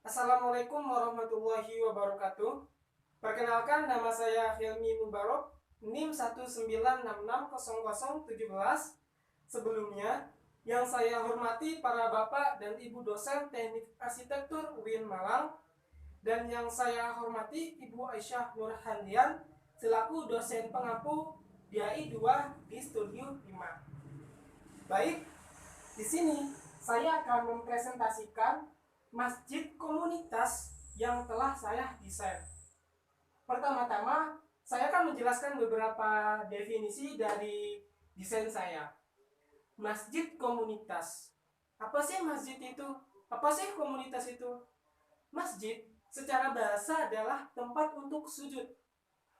Assalamualaikum warahmatullahi wabarakatuh. Perkenalkan, nama saya Hilmi Mubarok, NIM 1966017. Sebelumnya, yang saya hormati para bapak dan ibu dosen Teknik Arsitektur UIN Malang, dan yang saya hormati Ibu Aisyah Nurhandian selaku dosen pengampu DAI 2 di Studio 5. Baik, di sini saya akan mempresentasikan masjid komunitas yang telah saya desain. Pertama-tama, saya akan menjelaskan beberapa definisi dari desain saya. Masjid komunitas. Apa sih masjid itu? Apa sih komunitas itu? Masjid secara bahasa adalah tempat untuk sujud.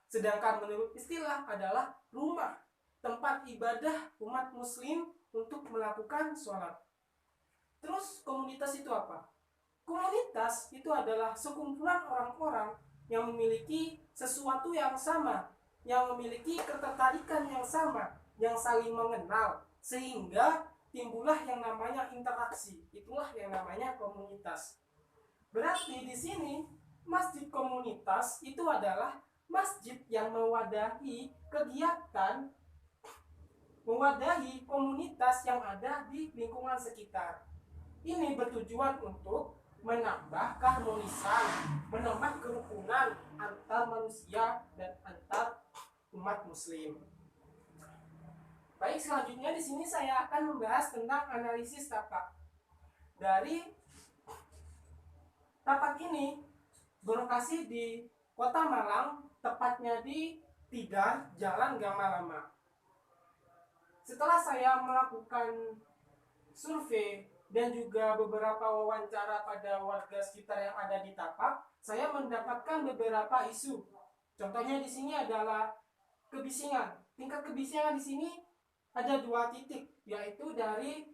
Sedangkan menurut istilah adalah rumah, tempat ibadah umat muslim untuk melakukan sholat. Terus komunitas itu apa? Komunitas itu adalah sekumpulan orang-orang yang memiliki sesuatu yang sama, yang memiliki ketertarikan yang sama, yang saling mengenal, sehingga timbullah yang namanya interaksi. Itulah yang namanya komunitas. Berarti di sini masjid komunitas itu adalah masjid yang mewadahi kegiatan, mewadahi komunitas yang ada di lingkungan sekitar. Ini bertujuan untuk menambah keharmonisan, menambah kerukunan antar manusia dan antar umat muslim. Baik, selanjutnya di sini saya akan membahas tentang analisis tapak. Dari tapak ini berlokasi di Kota Malang, tepatnya di Tidar, Jalan Gamalama. Setelah saya melakukan survei dan juga beberapa wawancara pada warga sekitar yang ada di Tapak, saya mendapatkan beberapa isu. Contohnya di sini adalah kebisingan. Tingkat kebisingan di sini ada 2 titik, yaitu dari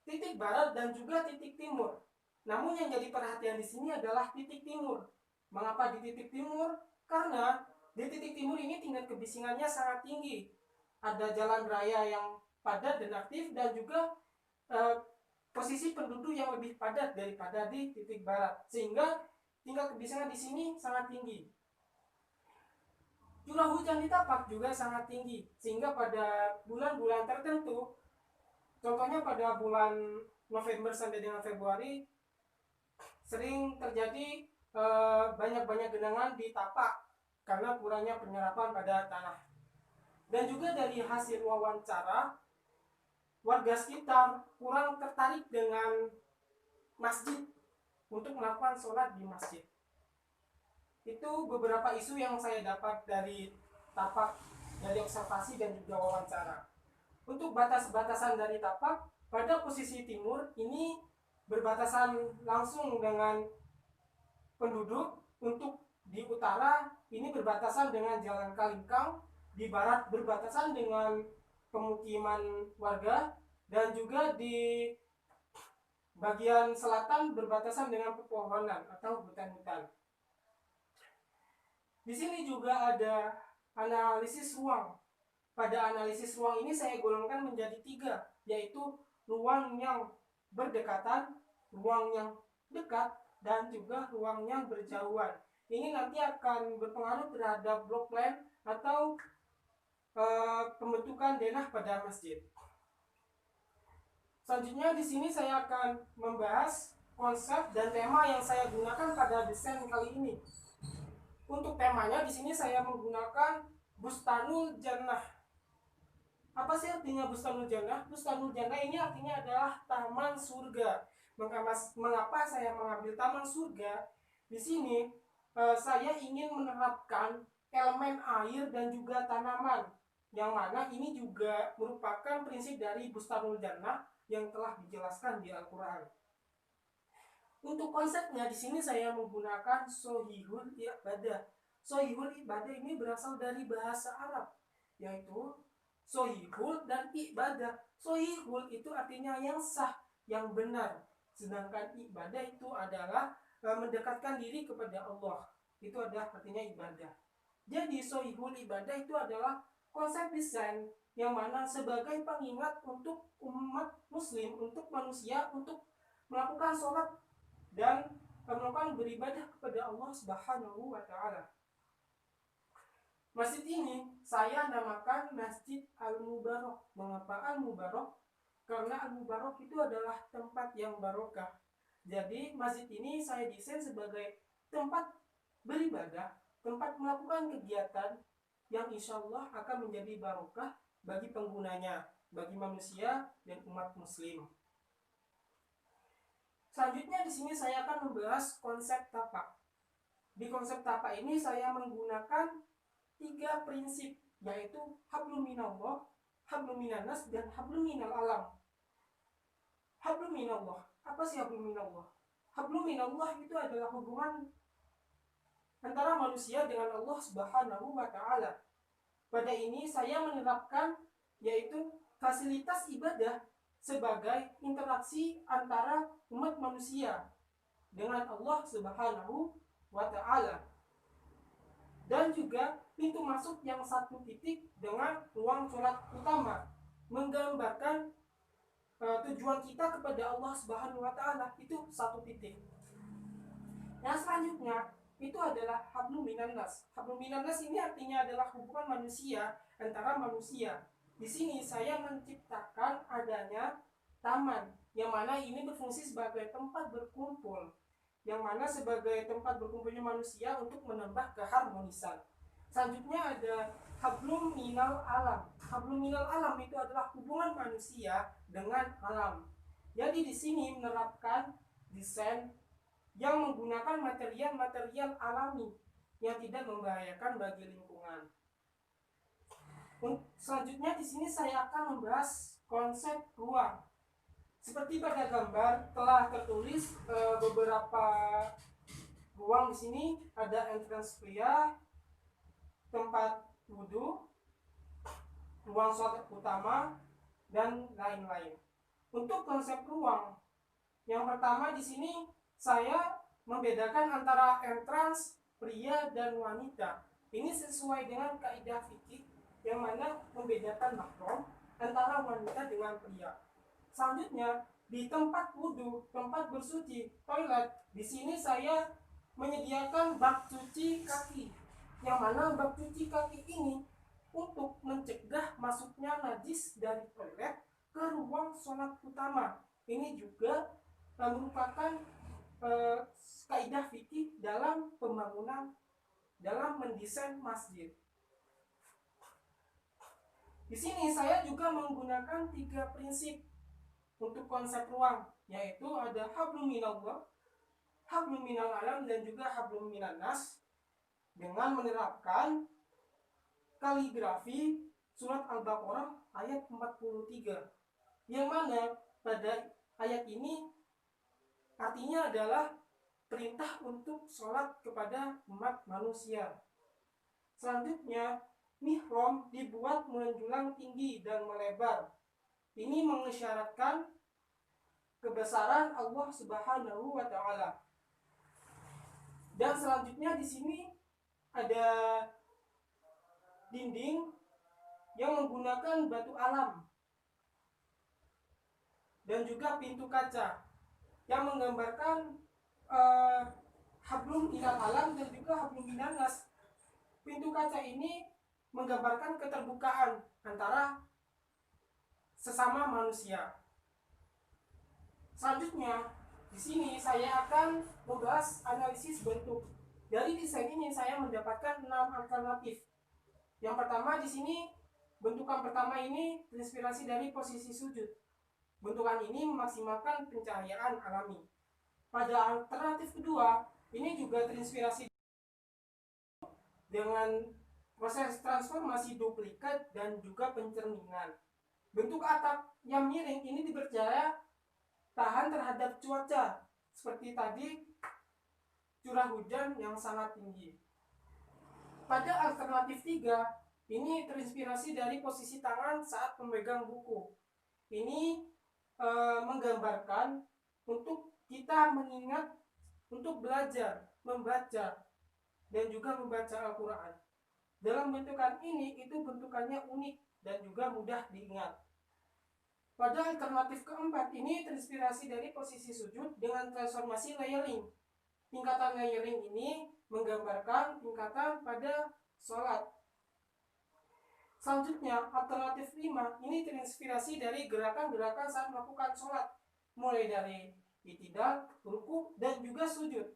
titik barat dan juga titik timur. Namun yang jadi perhatian di sini adalah titik timur. Mengapa di titik timur? Karena di titik timur ini tingkat kebisingannya sangat tinggi. Ada jalan raya yang padat dan aktif dan juga posisi penduduk yang lebih padat daripada di titik barat, sehingga tingkat kebisingan di sini sangat tinggi. Curah hujan di Tapak juga sangat tinggi, sehingga pada bulan-bulan tertentu, contohnya pada bulan November sampai dengan Februari, sering terjadi banyak-banyak genangan di Tapak karena kurangnya penyerapan pada tanah. Dan juga dari hasil wawancara, warga sekitar kurang tertarik dengan masjid untuk melakukan sholat di masjid. Itu beberapa isu yang saya dapat dari Tapak, dari observasi dan juga wawancara. Untuk batas-batasan dari Tapak, pada posisi timur ini berbatasan langsung dengan penduduk. Untuk di utara ini berbatasan dengan Jalan Kalingkang, di barat berbatasan dengan pemukiman warga, dan juga di bagian selatan berbatasan dengan pepohonan atau hutan-hutan. Di sini juga ada analisis ruang. Pada analisis ruang ini saya golongkan menjadi 3, yaitu ruang yang berdekatan, ruang yang dekat, dan juga ruang yang berjauhan. Ini nanti akan berpengaruh terhadap block plan atau pembentukan denah pada masjid. Selanjutnya di sini saya akan membahas konsep dan tema yang saya gunakan pada desain kali ini. Untuk temanya di sini saya menggunakan Bustanul Jannah. Apa sih artinya Bustanul Jannah? Bustanul Jannah ini artinya adalah taman surga. Mengapa saya mengambil taman surga? Di sini saya ingin menerapkan elemen air dan juga tanaman, yang mana ini juga merupakan prinsip dari Bustanul Jannah yang telah dijelaskan di Al-Quran. Untuk konsepnya di sini saya menggunakan Sohihul Ibadah. Sohihul Ibadah ini berasal dari bahasa Arab, yaitu Sohihul dan Ibadah. Sohihul itu artinya yang sah, yang benar. Sedangkan ibadah itu adalah mendekatkan diri kepada Allah. Itu adalah artinya ibadah. Jadi Sohihul Ibadah itu adalah konsep desain yang mana sebagai pengingat untuk umat muslim, untuk manusia, untuk melakukan sholat dan beribadah kepada Allah Subhanahu wa Ta'ala. Masjid ini saya namakan Masjid Al-Mubarak. Mengapa Al-Mubarak? Karena Al-Mubarak itu adalah tempat yang barokah. Jadi masjid ini saya desain sebagai tempat beribadah, tempat melakukan kegiatan yang insya Allah akan menjadi barokah bagi penggunanya, bagi manusia dan umat muslim. Selanjutnya di sini saya akan membahas konsep tapak. Di konsep tapak ini saya menggunakan 3 prinsip, yaitu hablum minallah, hablum minannas, dan hablum minal alam. Hablum minallah, apa sih hablum minallah? Hablum minallah itu adalah hubungan antara manusia dengan Allah Subhanahu wa Ta'ala. Pada ini saya menerapkan yaitu fasilitas ibadah sebagai interaksi antara umat manusia dengan Allah Subhanahu wa Ta'ala. Dan juga pintu masuk yang satu titik dengan ruang sholat utama, menggambarkan tujuan kita kepada Allah Subhanahu wa Ta'ala itu satu titik. Yang selanjutnya itu adalah hablum minannas. Hablum minannas ini artinya adalah hubungan manusia antara manusia. Di sini saya menciptakan adanya taman, yang mana ini berfungsi sebagai tempat berkumpul, yang mana sebagai tempat berkumpulnya manusia untuk menambah keharmonisan. Selanjutnya ada hablum minal alam. Hablum minal alam itu adalah hubungan manusia dengan alam. Jadi di sini menerapkan desain yang menggunakan material-material alami yang tidak membahayakan bagi lingkungan. Selanjutnya di sini saya akan membahas konsep ruang. Seperti pada gambar telah tertulis beberapa ruang di sini, ada entrance pria, tempat wudhu, ruang sholat utama, dan lain-lain. Untuk konsep ruang, yang pertama di sini saya membedakan antara entrance pria dan wanita. Ini sesuai dengan kaidah fikih yang mana membedakan mahram antara wanita dengan pria. Selanjutnya di tempat wudhu, tempat bersuci, toilet, di sini saya menyediakan bak cuci kaki, yang mana bak cuci kaki ini untuk mencegah masuknya najis dari toilet ke ruang sholat utama. Ini juga merupakan kaidah fikih dalam pembangunan, dalam mendesain masjid. Di sini saya juga menggunakan 3 prinsip untuk konsep ruang, yaitu ada hablum minallah, hablum minal alam, dan juga hablum minannas, dengan menerapkan kaligrafi surat Al-Baqarah ayat 43, yang mana pada ayat ini artinya adalah perintah untuk sholat kepada umat manusia. Selanjutnya, mihram dibuat menjulang tinggi dan melebar. Ini mengisyaratkan kebesaran Allah Subhanahu wa Ta'ala. Dan selanjutnya di sini ada dinding yang menggunakan batu alam dan juga pintu kaca yang menggambarkan hablum minal alam dan juga hablum minannas. Pintu kaca ini menggambarkan keterbukaan antara sesama manusia. Selanjutnya, di sini saya akan membahas analisis bentuk. Dari desain ini saya mendapatkan 6 alternatif. Yang pertama di sini, bentukan pertama ini terinspirasi dari posisi sujud. Bentukan ini memaksimalkan pencahayaan alami. Pada alternatif kedua, ini juga terinspirasi dengan proses transformasi duplikat dan juga pencerminan. Bentuk atap yang miring ini dipercaya tahan terhadap cuaca, seperti tadi curah hujan yang sangat tinggi. Pada alternatif 3, ini terinspirasi dari posisi tangan saat memegang buku. Ini menggambarkan untuk kita mengingat, untuk belajar, membaca, dan juga membaca Al-Quran. Dalam bentukan ini, itu bentukannya unik dan juga mudah diingat. Pada alternatif keempat, ini terinspirasi dari posisi sujud dengan transformasi layering, tingkatan layering ini menggambarkan tingkatan pada sholat. Selanjutnya, alternatif 5 ini terinspirasi dari gerakan-gerakan saat melakukan sholat, mulai dari i'tidal, ruku, dan juga sujud.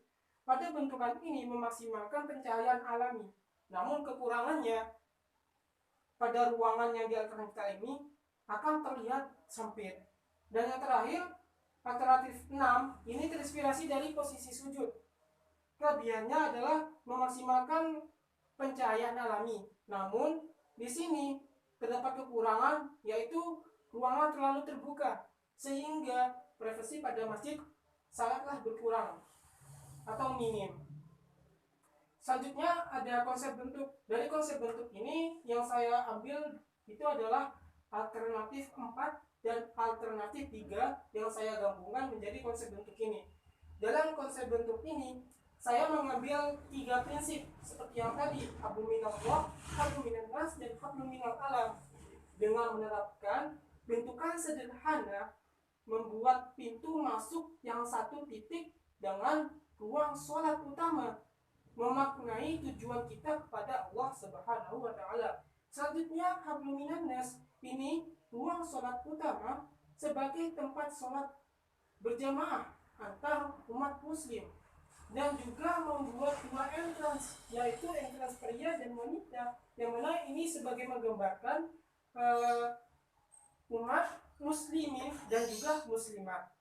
Pada bentukan ini memaksimalkan pencahayaan alami, namun kekurangannya pada ruangan yang dialternatifkan ini akan terlihat sempit. Dan yang terakhir, alternatif 6 ini terinspirasi dari posisi sujud. Kelebihannya adalah memaksimalkan pencahayaan alami, namun di sini terdapat kekurangan, yaitu ruangan terlalu terbuka sehingga privasi pada masjid sangatlah berkurang atau minim. Selanjutnya ada konsep bentuk. Dari konsep bentuk ini yang saya ambil itu adalah alternatif 4 dan alternatif 3 yang saya gabungkan menjadi konsep bentuk ini. Dalam konsep bentuk ini saya mengambil 3 prinsip seperti yang tadi, hablum minallah, hablum minannas, dan hablum minal alam. Dengan menerapkan bentukan sederhana membuat pintu masuk yang satu titik dengan ruang sholat utama, memaknai tujuan kita kepada Allah Subhanahu wa Ta'ala. Selanjutnya, hablum minannas ini ruang sholat utama sebagai tempat sholat berjamaah antar umat muslim, dan juga membuat 2 entrance, yaitu entrance pria dan wanita, yang mana ini sebagai menggambarkan umat muslimin dan juga muslimat.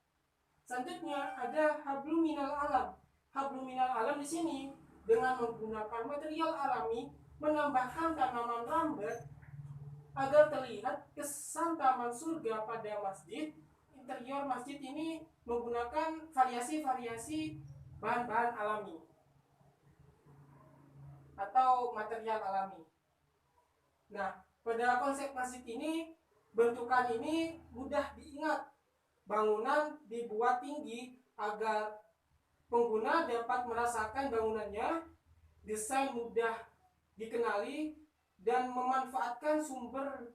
Selanjutnya ada hablum minal alam. Hablum minal alam di sini dengan menggunakan material alami menambahkan tanaman rambat agar terlihat kesan taman surga pada masjid. Interior masjid ini menggunakan variasi-variasi bahan-bahan alami atau material alami. Nah, pada konsep masjid ini, bentukan ini mudah diingat. Bangunan dibuat tinggi agar pengguna dapat merasakan bangunannya, desain mudah dikenali, dan memanfaatkan sumber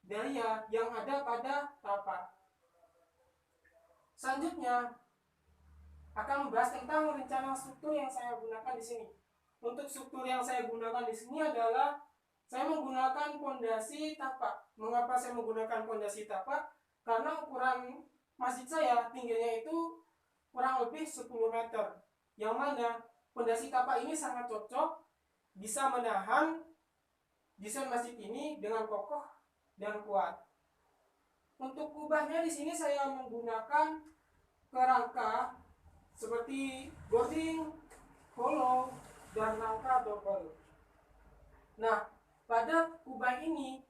daya yang ada pada tapak. Selanjutnya akan membahas tentang rencana struktur yang saya gunakan di sini. Untuk struktur yang saya gunakan di sini adalah saya menggunakan pondasi tapak. Mengapa saya menggunakan pondasi tapak? Karena ukuran masjid saya tingginya itu kurang lebih 10 meter. Yang mana pondasi tapak ini sangat cocok, bisa menahan desain masjid ini dengan kokoh dan kuat. Untuk kubahnya di sini saya menggunakan kerangka seperti boarding, hollow, dan rangka double. Nah, pada kubah ini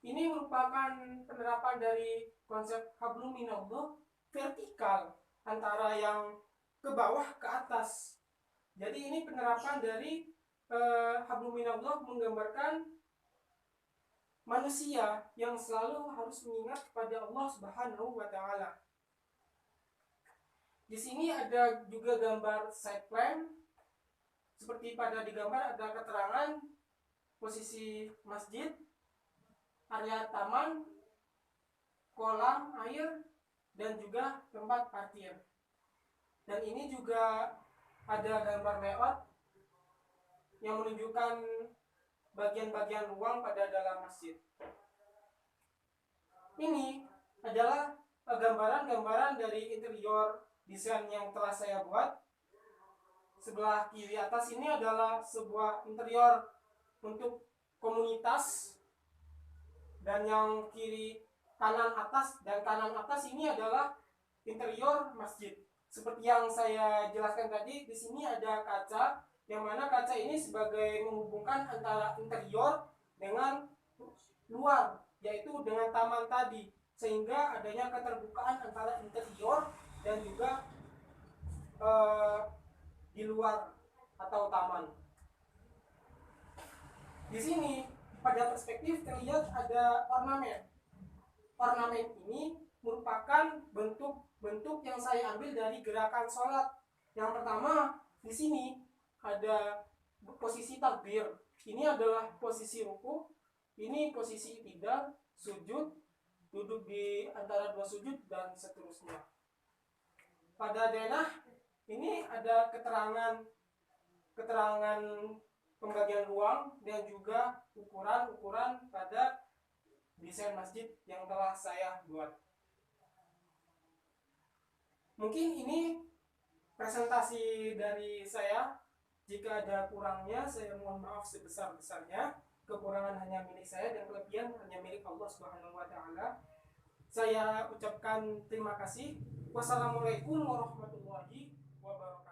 merupakan penerapan dari konsep hablum minallah vertikal antara yang ke bawah ke atas. Jadi ini penerapan dari hablum minallah menggambarkan manusia yang selalu harus mengingat kepada Allah Subhanahu wa Ta'ala. Di sini ada juga gambar side plan. Seperti pada digambar ada keterangan posisi masjid, area taman, kolam air, dan juga tempat parkir. Dan ini juga ada gambar layout yang menunjukkan bagian-bagian ruang pada dalam masjid. Ini adalah gambaran-gambaran dari interior desain yang telah saya buat. Sebelah kiri atas ini adalah sebuah interior untuk komunitas, dan yang kiri kanan atas dan kanan atas ini adalah interior masjid. Seperti yang saya jelaskan tadi, di sini ada kaca, yang mana kaca ini sebagai menghubungkan antara interior dengan luar, yaitu dengan taman tadi, sehingga adanya keterbukaan antara interior dan juga di luar atau taman. Di sini pada perspektif terlihat ada ornamen. Ornamen ini merupakan bentuk-bentuk yang saya ambil dari gerakan sholat. Yang pertama, di sini ada posisi takbir. Ini adalah posisi ruku, ini posisi i'tidal, sujud, duduk di antara 2 sujud, dan seterusnya. Pada denah Ini ada keterangan pembagian ruang dan juga ukuran pada desain masjid yang telah saya buat. Mungkin ini presentasi dari saya. Jika ada kurangnya, saya mohon maaf sebesar-besarnya. Kekurangan hanya milik saya dan kelebihan hanya milik Allah Subhanahu wa taala. Saya ucapkan terima kasih. Wassalamualaikum warahmatullahi wabarakatuh.